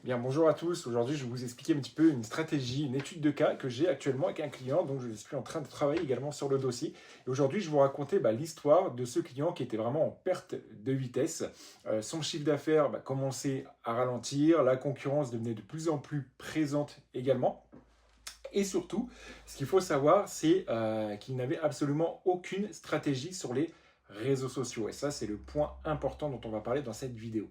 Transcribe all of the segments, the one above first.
Bien, bonjour à tous. Aujourd'hui, je vais vous expliquer un petit peu une stratégie, une étude de cas que j'ai actuellement avec un client. Donc, je suis en train de travailler également sur le dossier. Et aujourd'hui, je vais vous raconter l'histoire de ce client qui était vraiment en perte de vitesse. Son chiffre d'affaires commençait à ralentir. La concurrence devenait de plus en plus présente également. Et surtout, ce qu'il faut savoir, c'est qu'il n'avait absolument aucune stratégie sur les réseaux sociaux. Et ça, c'est le point important dont on va parler dans cette vidéo.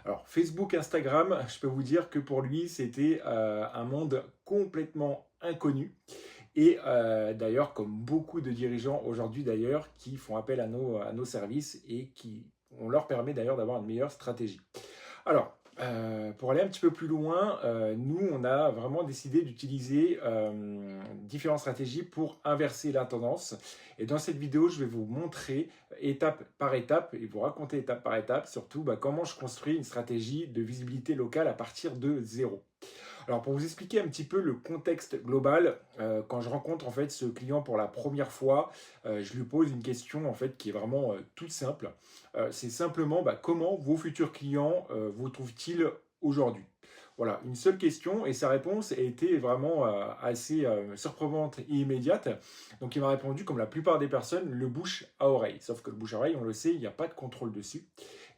Alors, Facebook, Instagram, je peux vous dire que pour lui, c'était un monde complètement inconnu. Et d'ailleurs, comme beaucoup de dirigeants aujourd'hui d'ailleurs, qui font appel à nos services et qui on leur permet d'ailleurs d'avoir une meilleure stratégie. Alors, pour aller un petit peu plus loin, nous, on a vraiment décidé d'utiliser différentes stratégies pour inverser la tendance. Et dans cette vidéo, je vais vous montrer étape par étape et vous raconter étape par étape surtout comment je construis une stratégie de visibilité locale à partir de zéro. Alors pour vous expliquer un petit peu le contexte global, quand je rencontre en fait ce client pour la première fois, je lui pose une question en fait qui est vraiment toute simple. C'est simplement comment vos futurs clients vous trouvent-ils aujourd'hui? Voilà, une seule question et sa réponse a été vraiment assez surprenante et immédiate. Donc il m'a répondu comme la plupart des personnes, le bouche à oreille. Sauf que le bouche à oreille, on le sait, il n'y a pas de contrôle dessus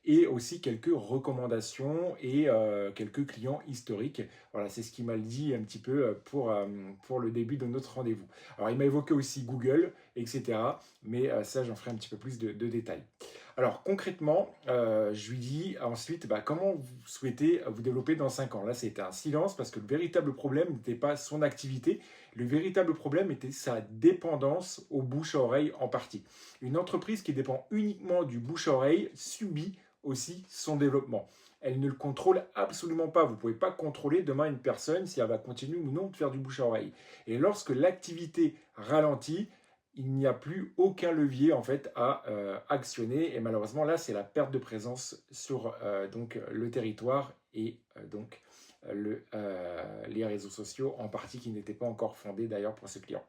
et aussi quelques recommandations et quelques clients historiques. Voilà, c'est ce qu'il m'a dit un petit peu pour le début de notre rendez-vous. Alors, il m'a évoqué aussi Google, etc. Mais ça, j'en ferai un petit peu plus de détails. Alors, concrètement, je lui dis ensuite comment vous souhaitez vous développer dans 5 ans. Là, c'était un silence parce que le véritable problème n'était pas son activité. Le véritable problème était sa dépendance au bouche-à-oreille en partie. Une entreprise qui dépend uniquement du bouche-à-oreille subit aussi son développement. Elle ne le contrôle absolument pas. Vous ne pouvez pas contrôler demain une personne si elle va continuer ou non de faire du bouche à oreille. Et lorsque l'activité ralentit, il n'y a plus aucun levier en fait à actionner. Et malheureusement, là, c'est la perte de présence sur le territoire et les réseaux sociaux en partie qui n'étaient pas encore fondés d'ailleurs pour ce client.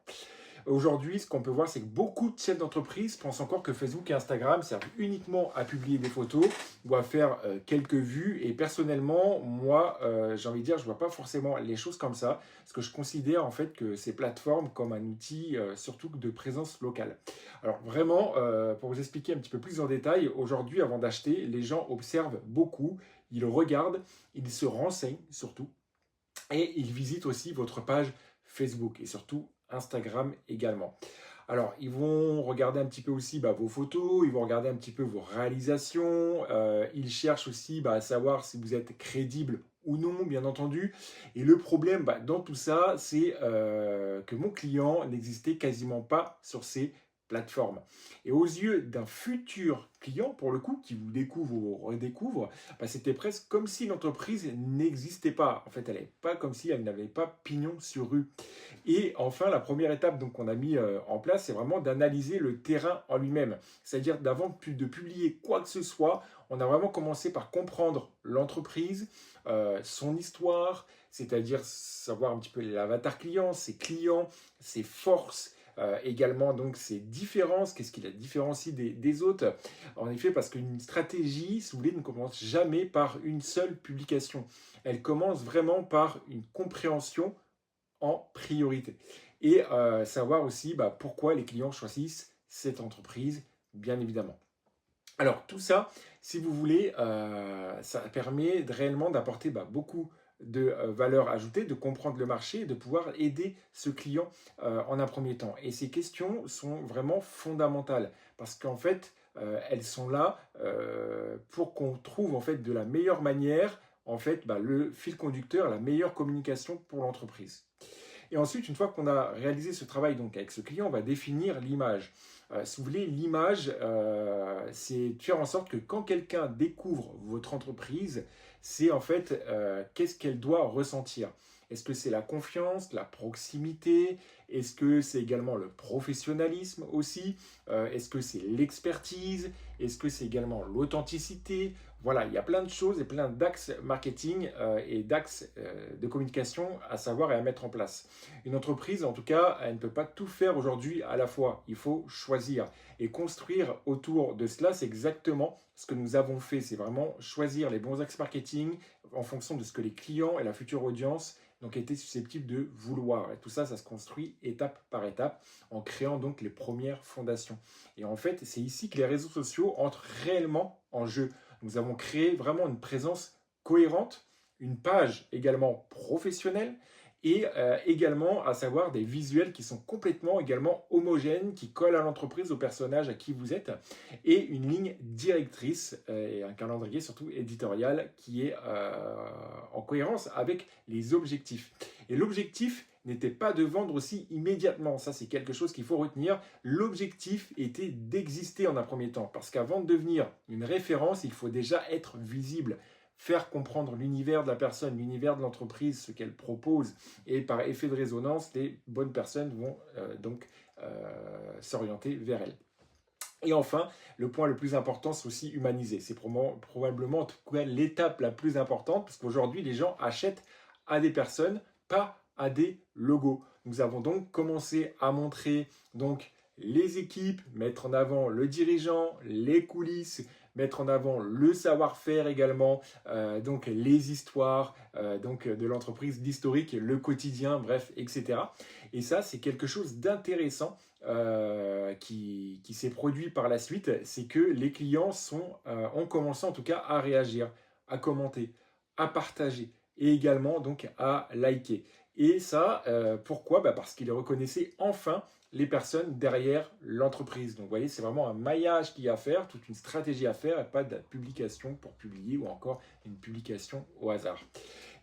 Aujourd'hui, ce qu'on peut voir, c'est que beaucoup de chefs d'entreprise pensent encore que Facebook et Instagram servent uniquement à publier des photos ou à faire quelques vues. Et personnellement, moi, j'ai envie de dire, je ne vois pas forcément les choses comme ça, parce que je considère en fait que ces plateformes comme un outil surtout de présence locale. Alors vraiment, pour vous expliquer un petit peu plus en détail, aujourd'hui, avant d'acheter, les gens observent beaucoup, ils regardent, ils se renseignent surtout, et ils visitent aussi votre page Facebook et surtout Instagram également. Alors, ils vont regarder un petit peu aussi vos photos, ils vont regarder un petit peu vos réalisations, ils cherchent aussi à savoir si vous êtes crédible ou non, bien entendu. Et le problème dans tout ça, c'est que mon client n'existait quasiment pas sur ces plateformes. Et aux yeux d'un futur client, pour le coup, qui vous découvre ou redécouvre, c'était presque comme si l'entreprise n'existait pas. En fait, elle n'est pas comme si elle n'avait pas pignon sur rue. Et enfin, la première étape qu'on a mis en place, c'est vraiment d'analyser le terrain en lui-même. C'est-à-dire d'avant de publier quoi que ce soit, on a vraiment commencé par comprendre l'entreprise, son histoire, c'est-à-dire savoir un petit peu l'avatar client, ses forces, également donc ses différences, qu'est-ce qui la différencie des autres. En effet, parce qu'une stratégie, si vous voulez, ne commence jamais par une seule publication. Elle commence vraiment par une compréhension en priorité. Et savoir aussi pourquoi les clients choisissent cette entreprise, bien évidemment. Alors tout ça, si vous voulez, ça permet réellement d'apporter beaucoup de valeur ajoutée, de comprendre le marché et de pouvoir aider ce client en un premier temps. Et ces questions sont vraiment fondamentales parce qu'en fait, elles sont là pour qu'on trouve en fait de la meilleure manière en fait le fil conducteur, la meilleure communication pour l'entreprise. Et ensuite, une fois qu'on a réalisé ce travail avec ce client, on va définir l'image. Si vous voulez, l'image, c'est de faire en sorte que quand quelqu'un découvre votre entreprise, c'est en fait qu'est-ce qu'elle doit ressentir. Est-ce que c'est la confiance, la proximité? Est-ce que c'est également le professionnalisme aussi? Est-ce que c'est l'expertise? Est-ce que c'est également l'authenticité? Voilà, il y a plein de choses et plein d'axes marketing et d'axes de communication à savoir et à mettre en place. Une entreprise, en tout cas, elle ne peut pas tout faire aujourd'hui à la fois. Il faut choisir et construire autour de cela. C'est exactement ce que nous avons fait. C'est vraiment choisir les bons axes marketing, en fonction de ce que les clients et la future audience donc étaient susceptibles de vouloir. Et tout ça, ça se construit étape par étape en créant donc les premières fondations. Et en fait, c'est ici que les réseaux sociaux entrent réellement en jeu. Nous avons créé vraiment une présence cohérente, une page également professionnelle, et également à savoir des visuels qui sont complètement également homogènes, qui collent à l'entreprise, au personnage à qui vous êtes, et une ligne directrice et un calendrier surtout éditorial qui est en cohérence avec les objectifs. Et l'objectif n'était pas de vendre aussi immédiatement, ça c'est quelque chose qu'il faut retenir. L'objectif était d'exister en un premier temps, parce qu'avant de devenir une référence, il faut déjà être visible, faire comprendre l'univers de la personne, l'univers de l'entreprise, ce qu'elle propose, et par effet de résonance, les bonnes personnes vont s'orienter vers elle. Et enfin, le point le plus important, c'est aussi humaniser. C'est probablement en tout cas l'étape la plus importante, parce qu'aujourd'hui, les gens achètent à des personnes, pas à des logos. Nous avons donc commencé à montrer donc les équipes, mettre en avant le dirigeant, les coulisses, mettre en avant le savoir-faire également, donc les histoires donc de l'entreprise, l'historique, le quotidien, bref, etc. Et ça, c'est quelque chose d'intéressant qui s'est produit par la suite, c'est que les clients ont commencé en tout cas à réagir, à commenter, à partager et également donc à liker. Et ça, pourquoi ? Parce qu'ils reconnaissaient enfin les personnes derrière l'entreprise. Donc vous voyez, c'est vraiment un maillage qu'il y a à faire, toute une stratégie à faire, et pas de la publication pour publier ou encore une publication au hasard.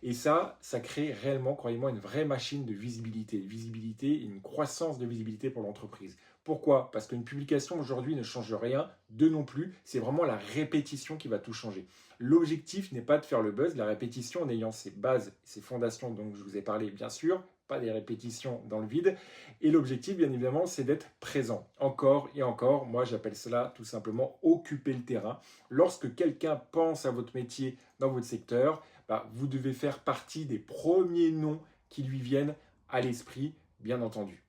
Et ça crée réellement, croyez-moi, une vraie machine de visibilité, une croissance de visibilité pour l'entreprise. Pourquoi ? Parce qu'une publication aujourd'hui ne change rien, deux non plus, c'est vraiment la répétition qui va tout changer. L'objectif n'est pas de faire le buzz, la répétition en ayant ses bases, ses fondations, donc je vous ai parlé bien sûr, pas des répétitions dans le vide. Et l'objectif, bien évidemment, c'est d'être présent. Encore et encore, moi j'appelle cela tout simplement occuper le terrain. Lorsque quelqu'un pense à votre métier dans votre secteur, vous devez faire partie des premiers noms qui lui viennent à l'esprit, bien entendu.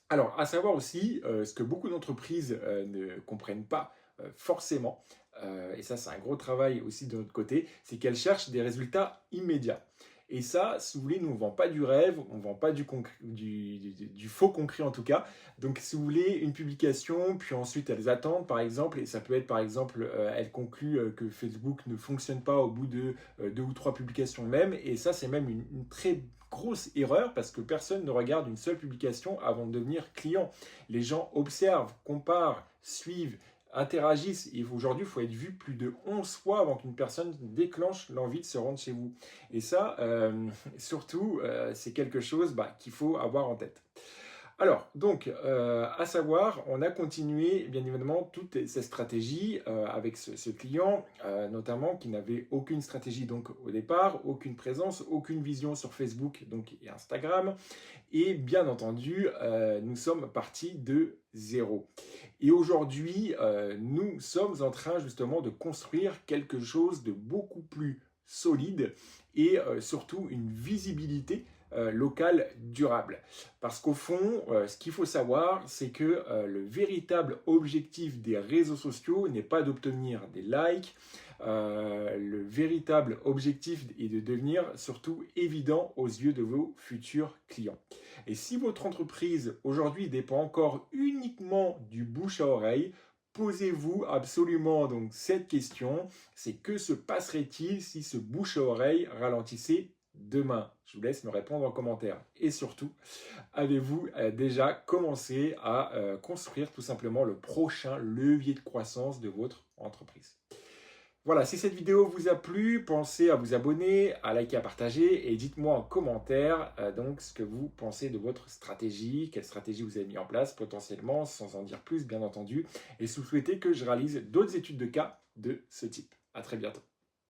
Alors, à savoir aussi, ce que beaucoup d'entreprises ne comprennent pas forcément, et ça c'est un gros travail aussi de notre côté, c'est qu'elles cherchent des résultats immédiats. Et ça, si vous voulez, nous on ne vend pas du rêve, on ne vend pas du faux concret en tout cas. Donc si vous voulez une publication, puis ensuite elles attendent par exemple, et ça peut être par exemple, elles concluent que Facebook ne fonctionne pas au bout de 2 ou 3 publications même, et ça c'est même une très grosse erreur parce que personne ne regarde une seule publication avant de devenir client. Les gens observent, comparent, suivent, interagissent. Et aujourd'hui, il faut être vu plus de 11 fois avant qu'une personne déclenche l'envie de se rendre chez vous. Et ça, surtout, c'est quelque chose qu'il faut avoir en tête. Alors, donc, à savoir, on a continué, bien évidemment, toutes ces stratégies avec ce client, notamment qui n'avait aucune stratégie donc au départ, aucune présence, aucune vision sur Facebook donc, et Instagram. Et bien entendu, nous sommes partis de zéro. Et aujourd'hui, nous sommes en train justement de construire quelque chose de beaucoup plus solide et surtout une visibilité locale durable. Parce qu'au fond, ce qu'il faut savoir, c'est que le véritable objectif des réseaux sociaux n'est pas d'obtenir des likes. Le véritable objectif est de devenir surtout évident aux yeux de vos futurs clients. Et si votre entreprise aujourd'hui dépend encore uniquement du bouche à oreille, posez-vous absolument donc cette question, c'est que se passerait-il si ce bouche à oreille ralentissait demain? Je vous laisse me répondre en commentaire. Et surtout, avez-vous déjà commencé à construire tout simplement le prochain levier de croissance de votre entreprise? Voilà, si cette vidéo vous a plu, pensez à vous abonner, à liker, à partager et dites-moi en commentaire donc ce que vous pensez de votre stratégie, quelle stratégie vous avez mis en place potentiellement, sans en dire plus bien entendu, et si vous souhaitez que je réalise d'autres études de cas de ce type. À très bientôt.